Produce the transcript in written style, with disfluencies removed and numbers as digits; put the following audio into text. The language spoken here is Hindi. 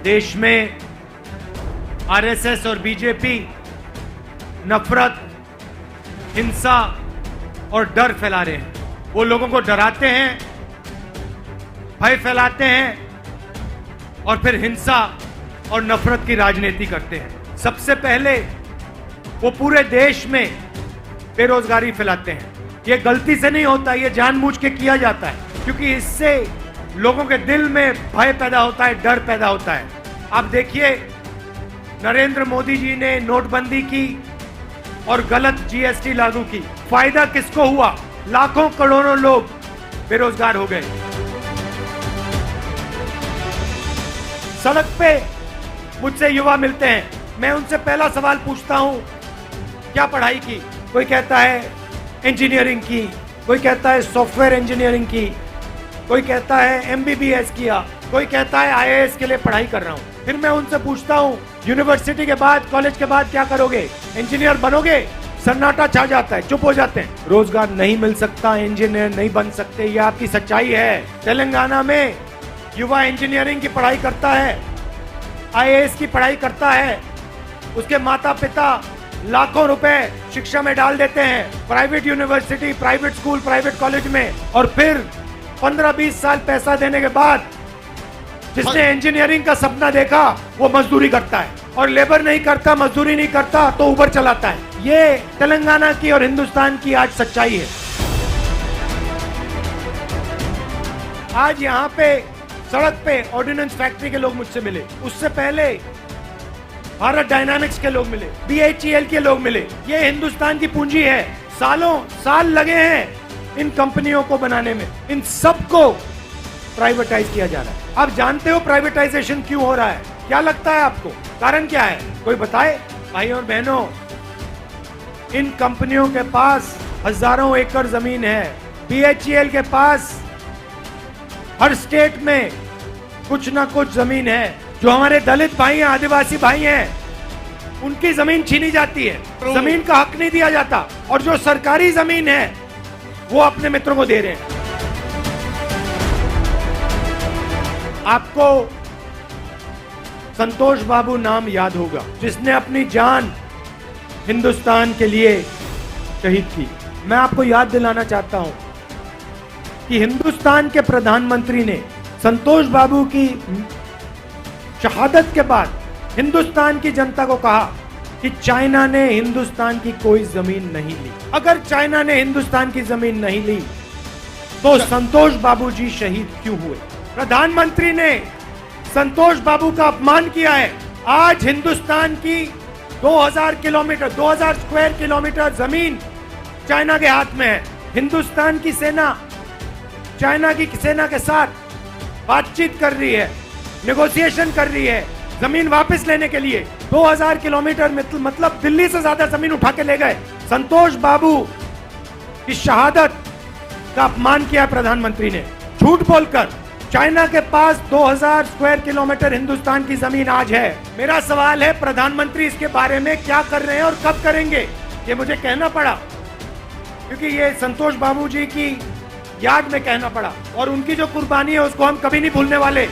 देश में आरएसएस और बीजेपी नफरत, हिंसा और डर फैला रहे हैं। वो लोगों को डराते हैं, भय फैलाते हैं और फिर हिंसा और नफरत की राजनीति करते हैं। सबसे पहले वो पूरे देश में बेरोजगारी फैलाते हैं। ये गलती से नहीं होता, ये जानबूझ के किया जाता है, क्योंकि इससे लोगों के दिल में भय पैदा होता है, डर पैदा होता है। आप देखिए, नरेंद्र मोदी जी ने नोटबंदी की और गलत जीएसटी लागू की। फायदा किसको हुआ? लाखों करोड़ों लोग बेरोजगार हो गए। सड़क पे मुझसे युवा मिलते हैं, मैं उनसे पहला सवाल पूछता हूं, क्या पढ़ाई की? कोई कहता है इंजीनियरिंग की, कोई कहता है सॉफ्टवेयर इंजीनियरिंग की, कोई कहता है एमबीबीएस किया, कोई कहता है आईएएस के लिए पढ़ाई कर रहा हूं। फिर मैं उनसे पूछता हूं, यूनिवर्सिटी के बाद, कॉलेज के बाद क्या करोगे? इंजीनियर बनोगे? सन्नाटा छा जाता है, चुप हो जाते हैं। रोजगार नहीं मिल सकता, इंजीनियर नहीं बन सकते, ये आपकी सच्चाई है। तेलंगाना में युवा इंजीनियरिंग की पढ़ाई करता है, आईएएस की पढ़ाई करता है, उसके माता पिता लाखों रुपए शिक्षा में डाल देते हैं, private university, private school, private college में, और फिर 15-20 साल पैसा देने के बाद जिसने इंजीनियरिंग का सपना देखा वो मजदूरी करता है, और लेबर नहीं करता, मजदूरी नहीं करता तो उबर चलाता है। ये तेलंगाना की और हिंदुस्तान की आज सच्चाई है। आज यहाँ पे सड़क पे ऑर्डिनेंस फैक्ट्री के लोग मुझसे मिले, उससे पहले भारत डायनामिक्स के लोग मिले, बीएचईएल के लोग मिले। ये हिंदुस्तान की पूंजी है। सालों साल लगे हैं इन कंपनियों को बनाने में, इन सबको प्राइवेटाइज किया जा रहा है। आप जानते हो प्राइवेटाइजेशन क्यों हो रहा है? क्या लगता है आपको? कारण क्या है? कोई बताए? भाई और बहनों, इन कंपनियों के पास हजारों एकड़ जमीन है। बीएचईएल के पास हर स्टेट में कुछ ना कुछ जमीन है। जो हमारे दलित भाई हैं, आदिवासी भाई हैं, उनकी जमीन छीनी जाती है, जमीन का हक नहीं दिया जाता, और जो सरकारी जमीन है वो अपने मित्रों को दे रहे हैं। आपको संतोष बाबू नाम याद होगा, जिसने अपनी जान हिंदुस्तान के लिए शहीद की। मैं आपको याद दिलाना चाहता हूं कि हिंदुस्तान के प्रधानमंत्री ने संतोष बाबू की शहादत के बाद हिंदुस्तान की जनता को कहा कि चाइना ने हिंदुस्तान की कोई जमीन नहीं ली। अगर चाइना ने हिंदुस्तान की जमीन नहीं ली तो संतोष बाबू जी शहीद क्यों हुए? प्रधानमंत्री ने संतोष बाबू का अपमान किया है। आज हिंदुस्तान की 2000 किलोमीटर, 2000 स्क्वायर किलोमीटर जमीन चाइना के हाथ में है। हिंदुस्तान की सेना चाइना की सेना के साथ बातचीत कर रही है, नेगोशिएशन कर रही है जमीन वापस लेने के लिए। 2000 किलोमीटर मतलब दिल्ली से ज्यादा जमीन उठा के ले गए। संतोष बाबू की शहादत का अपमान किया प्रधानमंत्री ने, झूठ बोलकर। चाइना के पास 2000 स्क्वायर किलोमीटर हिंदुस्तान की जमीन आज है। मेरा सवाल है, प्रधानमंत्री इसके बारे में क्या कर रहे हैं और कब करेंगे? ये मुझे कहना पड़ा क्योंकि ये संतोष बाबू जी की याद में कहना पड़ा, और उनकी जो कुर्बानी है उसको हम कभी नहीं भूलने वाले।